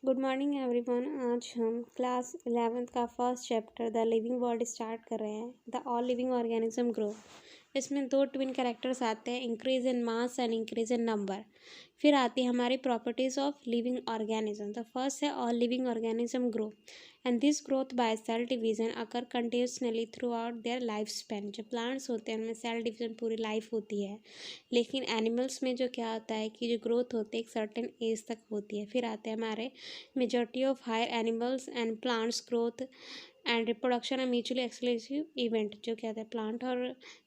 Good morning everyone. आज हम class 11th का first chapter the living world start कर रहे हैं। The all living organism grow. इसमें दो ट्विन कैरेक्टर्स आते हैं, increase in mass and increase in number. फिर आती है हमारी properties of living organism. The first है all living organism grow and this growth by cell division occur continuously throughout their life span. जो plants होते हैं उनमें cell division पूरी लाइफ होती है, लेकिन एनिमल्स में जो क्या होता है कि जो ग्रोथ होती है एक सर्टेन एज तक होती है। फिर आते हैं हमारे majority of higher animals and plants growth and reproduction है म्यूचुअली एक्सक्लूसिव इवेंट। जो क्या होता है प्लांट और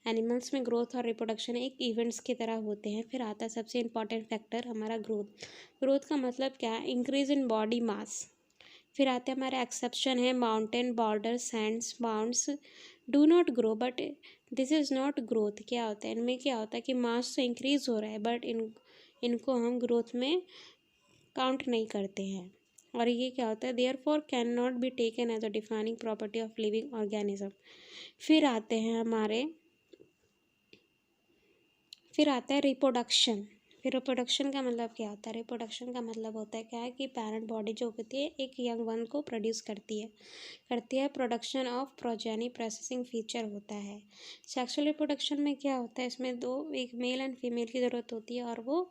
एनिमल्स में ग्रोथ और रिप्रोडक्शन एक इवेंट्स की तरह होते हैं। फिर आता है सबसे इंपॉर्टेंट फैक्टर हमारा ग्रोथ। ग्रोथ का मतलब क्या है? Increase in body mass. फिर आते हैं हमारे एक्सेप्शन है mountain, border, sands, mounts do not grow but this is not growth. क्या होता है इनमें? क्या होता है कि मास तो इंक्रीज हो रहा है बट इनको हम ग्रोथ में काउंट नहीं करते हैं। और ये क्या होता है? Therefore can not be taken as a defining property of living organism. फिर आते हैं हमारे फिर आता है रिप्रोडक्शन। फिर रिप्रोडक्शन का मतलब क्या होता है? रिप्रोडक्शन का मतलब होता है क्या है कि पैरेंट बॉडी जो होती है एक यंग वन को प्रोड्यूस करती है production of progeny processing feature होता है। सेक्सुअल रिप्रोडक्शन में क्या होता है? इसमें दो, एक मेल एंड फीमेल की ज़रूरत होती है और वो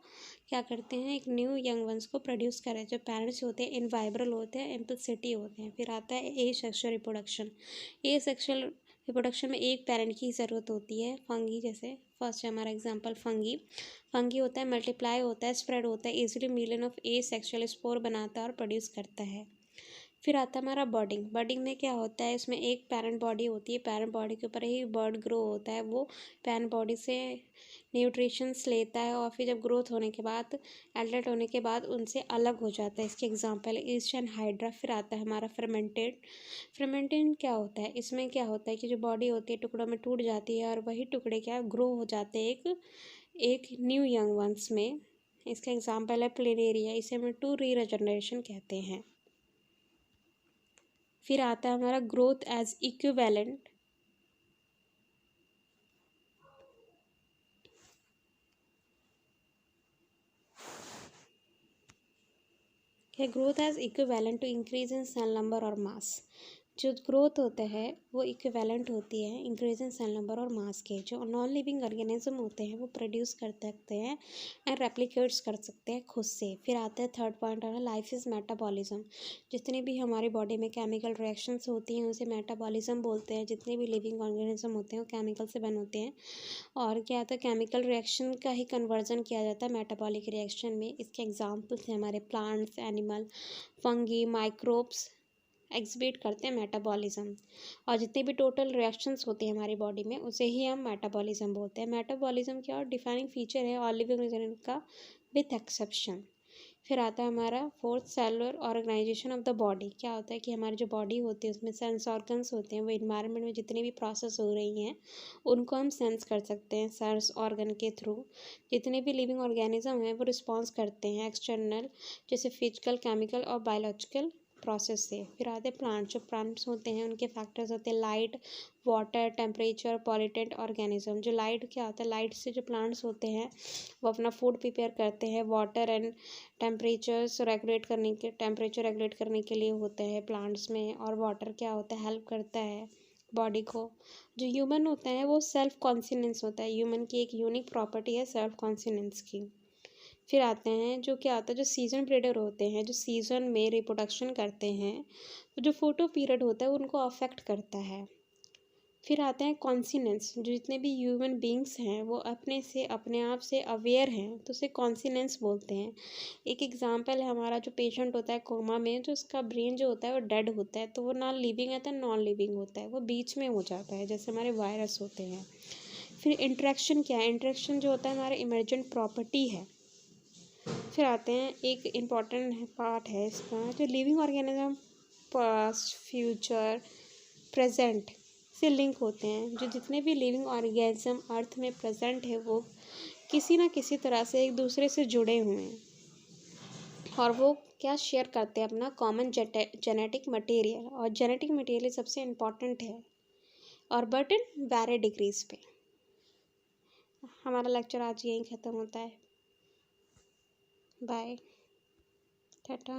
क्या करते हैं? एक न्यू यंग वंस को प्रोड्यूस करें। जो पेरेंट्स होते हैं इनवाइब्रल होते हैं, इम्पल्सिटी होते हैं। फिर आता है ए सेक्सुअल रिप्रोडक्शन। ए सेक्सुअल रिप्रोडक्शन में एक पेरेंट की ज़रूरत होती है। फंगी जैसे फर्स्ट है हमारा एग्जांपल फंगी होता है, मल्टीप्लाई होता है, स्प्रेड होता है, easily million of A sexual spore बनाता है और प्रोड्यूस करता है। फिर आता है हमारा बर्डिंग। बर्डिंग में क्या होता है? इसमें एक पैरेंट बॉडी होती है, पैरेंट बॉडी के ऊपर ही बर्ड ग्रो होता है। वो पैरेंट बॉडी से न्यूट्रिशंस लेता है और फिर जब ग्रोथ होने के बाद, एडल्ट होने के बाद उनसे अलग हो जाता है। इसके एग्जांपल ईस्ट एंड हाइड्रा। फिर आता है हमारा फर्मेंटेड क्या होता है? इसमें क्या होता है कि जो बॉडी होती है टुकड़ों में टूट जाती है और वही टुकड़े क्या ग्रो हो जाते हैं एक न्यू यंग वंस में। इसका एग्जांपल है प्लेनेरिया। इसे हम टू रीजनरेशन कहते हैं। फिर आता है हमारा growth as equivalent. Growth as equivalent to increase in cell number और मास। जो ग्रोथ होता है वो इक्विवेलेंट होती है इंक्रीज इन सेल नंबर और मास के। जो नॉन लिविंग ऑर्गेनिज्म होते हैं वो प्रोड्यूस कर सकते हैं एंड रेप्लिकेट्स कर सकते हैं खुद से। फिर आता है थर्ड पॉइंट है लाइफ इज़ मेटाबॉलिज्म। जितनी भी हमारी बॉडी में केमिकल रिएक्शंस होती हैं उसे मेटाबॉलिज्म बोलते हैं। जितने भी लिविंग ऑर्गेनिज्म होते हैं वो केमिकल से बने होते हैं और क्या होता है केमिकल रिएक्शन का ही कन्वर्जन किया जाता है मेटाबॉलिक रिएक्शन में। इसके एग्जाम्पल्स हैं हमारे plants, animal, fungi, microbes exhibit करते हैं मेटाबॉलिज्म। और जितने भी टोटल रिएक्शंस होती हैं हमारी बॉडी में उसे ही हम मेटाबॉलिज्म बोलते हैं। मेटाबॉलिज्म क्या और डिफाइनिंग फीचर है ऑल लिविंग ऑर्गेनिज्म का विथ एक्सेप्शन। फिर आता है हमारा fourth cellular organisation of the body. क्या होता है कि हमारी जो बॉडी होती है उसमें सेंस ऑर्गन्स होते हैं। वो इन्वायरमेंट में जितनी भी प्रोसेस हो रही हैं उनको हम सेंस कर सकते हैं सेंस ऑर्गन के थ्रू। जितने भी लिविंग ऑर्गेनिज्म हैं वो रिस्पॉन्स करते हैं एक्सटर्नल जैसे फिजिकल, केमिकल और बायोलॉजिकल प्रोसेस से। फिर आते हैं प्लांट। जो प्लांट्स होते हैं उनके फैक्टर्स होते हैं light, water, temperature, pollutant organism. जो लाइट क्या होता है? लाइट से जो प्लांट्स होते हैं वो अपना फूड प्रिपेयर करते हैं। वाटर एंड टेम्परेचर रेगुलेट करने के लिए होते हैं प्लांट्स में। और वाटर क्या होता है? हेल्प करता है बॉडी को। जो ह्यूमन होता है वो सेल्फ कॉन्फिडेंस होता है। ह्यूमन की एक यूनिक प्रॉपर्टी है सेल्फ कॉन्फिडेंस की। फिर आते हैं जो क्या होता है जो सीजन ब्रीडर होते हैं, जो सीजन में रिप्रोडक्शन करते हैं, तो जो फोटो पीरियड होता है उनको अफेक्ट करता है। फिर आते हैं कॉन्सिनेंस। जो जितने भी ह्यूमन बींग्स हैं वो अपने आप से अवेयर हैं तो उसे कॉन्सिनेंस बोलते हैं। एक एग्जांपल है हमारा जो पेशेंट होता है कोमा में, जो उसका ब्रेन जो होता है वो डेड होता है तो वो ना लिविंग है तो नॉन लिविंग होता है, वो बीच में हो जाता है जैसे हमारे वायरस होते हैं। फिर इंटरेक्शन क्या है? इंटरेक्शन जो होता है हमारा इमर्जेंट प्रॉपर्टी है। फिर आते हैं एक इम्पॉर्टेंट पार्ट है इसका, जो living organism past, future, present से लिंक होते हैं। जो जितने भी लिविंग ऑर्गेनिज्म अर्थ में प्रेजेंट है वो किसी ना किसी तरह से एक दूसरे से जुड़े हुए हैं और वो क्या शेयर करते हैं? अपना कॉमन जेनेटिक मटेरियल। और जेनेटिक मटेरियल सबसे इम्पॉर्टेंट है और बट इन वेरी डिग्रीज पे। हमारा लेक्चर आज यहीं ख़त्म होता है। बाय, टाटा।